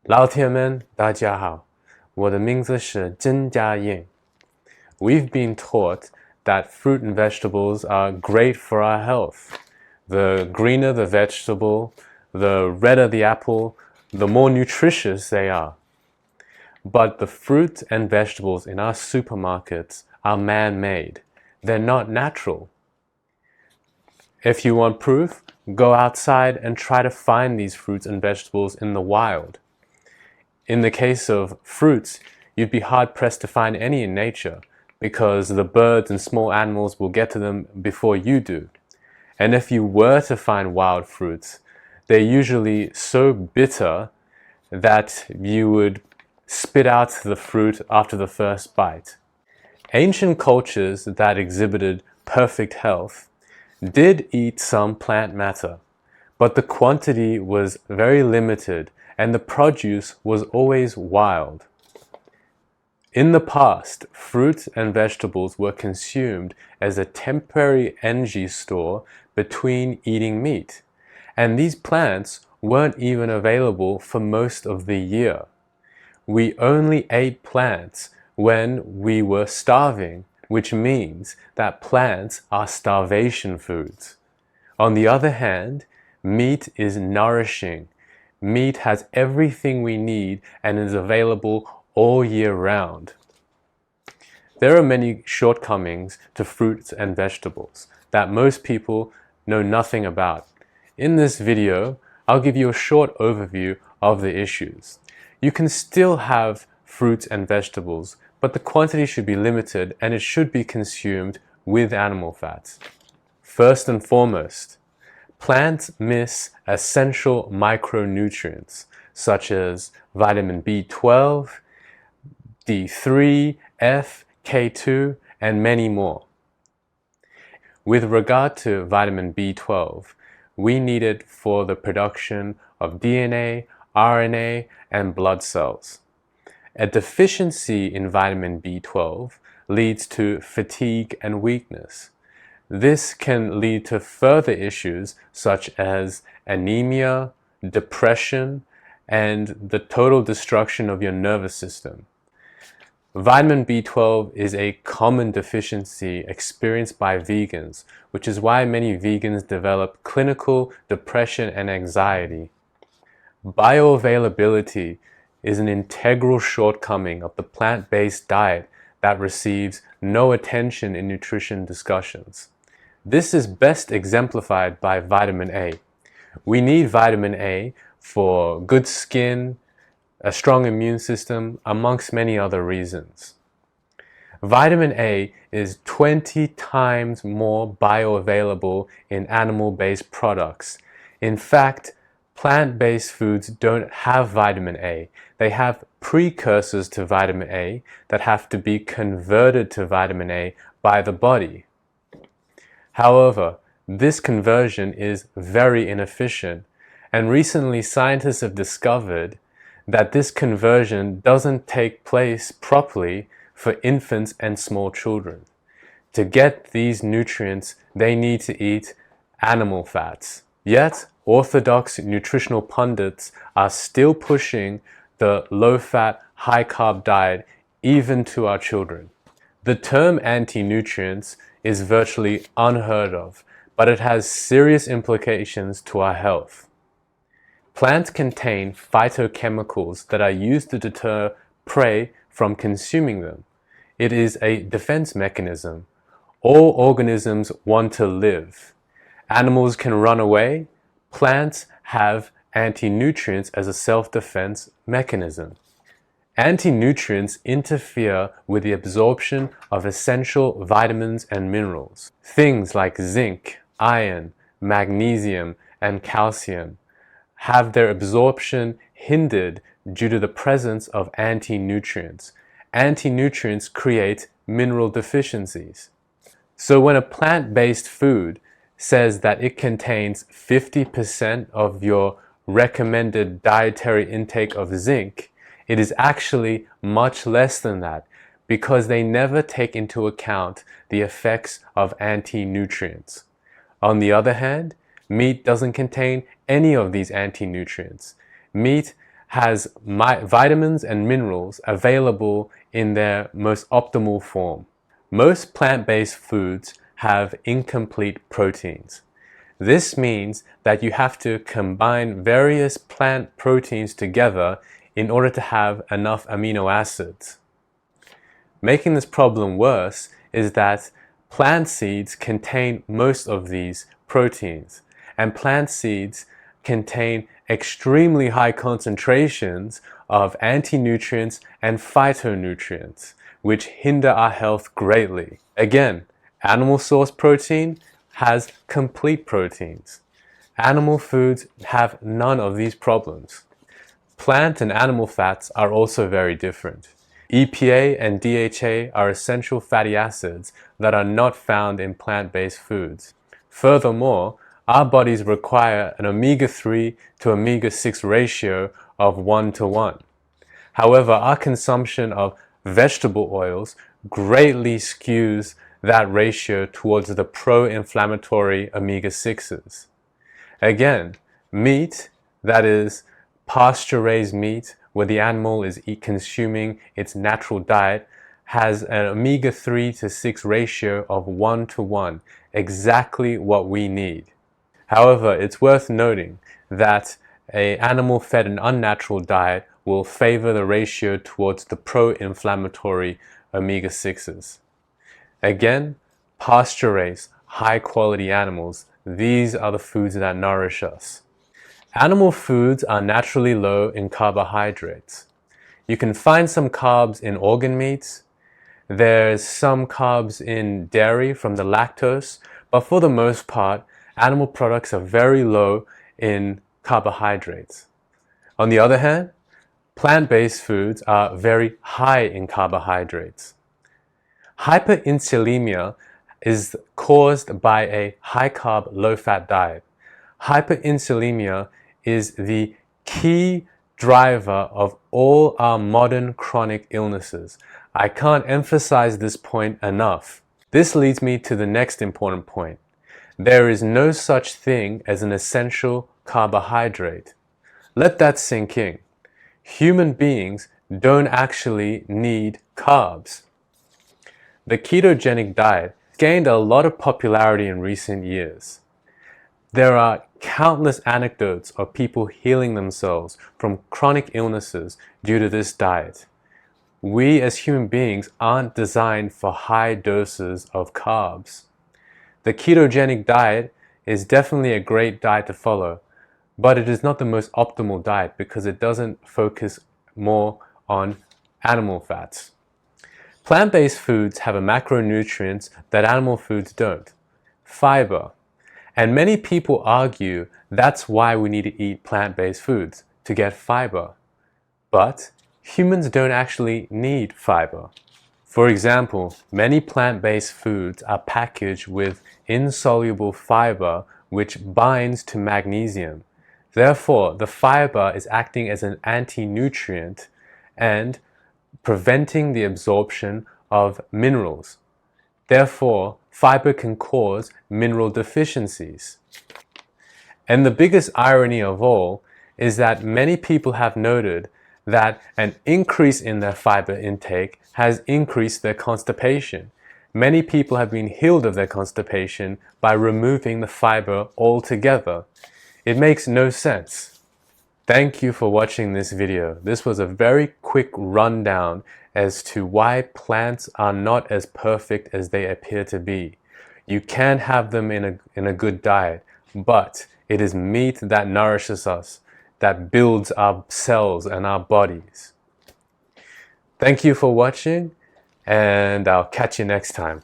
老铁们，大家好，我的名字是曾家燕。We've been taught that fruit and vegetables are great for our health. The greener the vegetable, the redder the apple, the more nutritious they are. But the fruit and vegetables in our supermarkets are man-made. They're not natural. If you want proof, go outside and try to find these fruits and vegetables in the wild. In the case of fruits, you'd be hard-pressed to find any in nature because the birds and small animals will get to them before you do. And if you were to find wild fruits, they're usually so bitter that you would spit out the fruit after the first bite. Ancient cultures that exhibited perfect health did eat some plant matter, but the quantity was very limited and the produce was always wild. In the past, fruit and vegetables were consumed as a temporary energy store between eating meat, and these plants weren't even available for most of the year. We only ate plants when we were starving, which means that plants are starvation foods. On the other hand, meat is nourishing. Meat has everything we need and is available all year round. There are many shortcomings to fruits and vegetables that most people know nothing about. In this video, I'll give you a short overview of the issues. You can still have fruits and vegetables, but the quantity should be limited and it should be consumed with animal fats. First and foremost, plants miss essential micronutrients such as vitamin B12, D3, F, K2, and many more. With regard to vitamin B12, we need it for the production of DNA, RNA, and blood cells. A deficiency in vitamin B12 leads to fatigue and weakness. This can lead to further issues such as anemia, depression, and the total destruction of your nervous system. Vitamin B12 is a common deficiency experienced by vegans, which is why many vegans develop clinical depression and anxiety. Bioavailability is an integral shortcoming of the plant-based diet that receives no attention in nutrition discussions. This is best exemplified by vitamin A. We need vitamin A for good skin, a strong immune system, amongst many other reasons. Vitamin A is 20 times more bioavailable in animal-based products. In fact, plant-based foods don't have vitamin A. They have precursors to vitamin A that have to be converted to vitamin A by the body. However, this conversion is very inefficient, and recently scientists have discovered that this conversion doesn't take place properly for infants and small children. To get these nutrients, they need to eat animal fats. Yet, orthodox nutritional pundits are still pushing the low-fat, high-carb diet even to our children. The term anti-nutrients is virtually unheard of, but it has serious implications to our health. Plants contain phytochemicals that are used to deter prey from consuming them. It is a defense mechanism. All organisms want to live. Animals can run away. Plants have anti-nutrients as a self-defense mechanism. Anti-nutrients interfere with the absorption of essential vitamins and minerals. Things like zinc, iron, magnesium, and calcium have their absorption hindered due to the presence of anti-nutrients. Anti-nutrients create mineral deficiencies. So when a plant-based food says that it contains 50% of your recommended dietary intake of zinc, it is actually much less than that because they never take into account the effects of anti-nutrients. On the other hand, meat doesn't contain any of these anti-nutrients. Meat has vitamins and minerals available in their most optimal form. Most plant-based foods have incomplete proteins. This means that you have to combine various plant proteins together in order to have enough amino acids. Making this problem worse is that plant seeds contain most of these proteins, and plant seeds contain extremely high concentrations of anti-nutrients and phytonutrients, which hinder our health greatly. Again, animal source protein has complete proteins. Animal foods have none of these problems. Plant and animal fats are also very different. EPA and DHA are essential fatty acids that are not found in plant-based foods. Furthermore, our bodies require an omega-3 to omega-6 ratio of 1:1. However, our consumption of vegetable oils greatly skews that ratio towards the pro-inflammatory omega-6s. Again, meat, that is pasture-raised meat, where the animal is consuming its natural diet, has an omega-3 to 6 ratio of 1:1, exactly what we need. However, it's worth noting that an animal fed an unnatural diet will favor the ratio towards the pro-inflammatory omega-6s. Again, pasture-raised, high-quality animals, these are the foods that nourish us. Animal foods are naturally low in carbohydrates. You can find some carbs in organ meats. There's some carbs in dairy from the lactose, but for the most part, animal products are very low in carbohydrates. On the other hand, plant-based foods are very high in carbohydrates. Hyperinsulinemia is caused by a high-carb, low-fat diet. Hyperinsulinemia is the key driver of all our modern chronic illnesses. I can't emphasize this point enough. This leads me to the next important point. There is no such thing as an essential carbohydrate. Let that sink in. Human beings don't actually need carbs. The ketogenic diet gained a lot of popularity in recent years. There are countless anecdotes of people healing themselves from chronic illnesses due to this diet. We as human beings aren't designed for high doses of carbs. The ketogenic diet is definitely a great diet to follow, but it is not the most optimal diet because it doesn't focus more on animal fats. Plant-based foods have a macronutrients that animal foods don't: fiber. And many people argue that's why we need to eat plant-based foods, to get fiber. But humans don't actually need fiber. For example, many plant-based foods are packaged with insoluble fiber which binds to magnesium. Therefore, the fiber is acting as an anti-nutrient and preventing the absorption of minerals. Therefore, fiber can cause mineral deficiencies. And the biggest irony of all is that many people have noted that an increase in their fiber intake has increased their constipation. Many people have been healed of their constipation by removing the fiber altogether. It makes no sense. Thank you for watching this video. This was a very quick rundown as to why plants are not as perfect as they appear to be. You can have them in a good diet, but it is meat that nourishes us, that builds our cells and our bodies. Thank you for watching, and I'll catch you next time.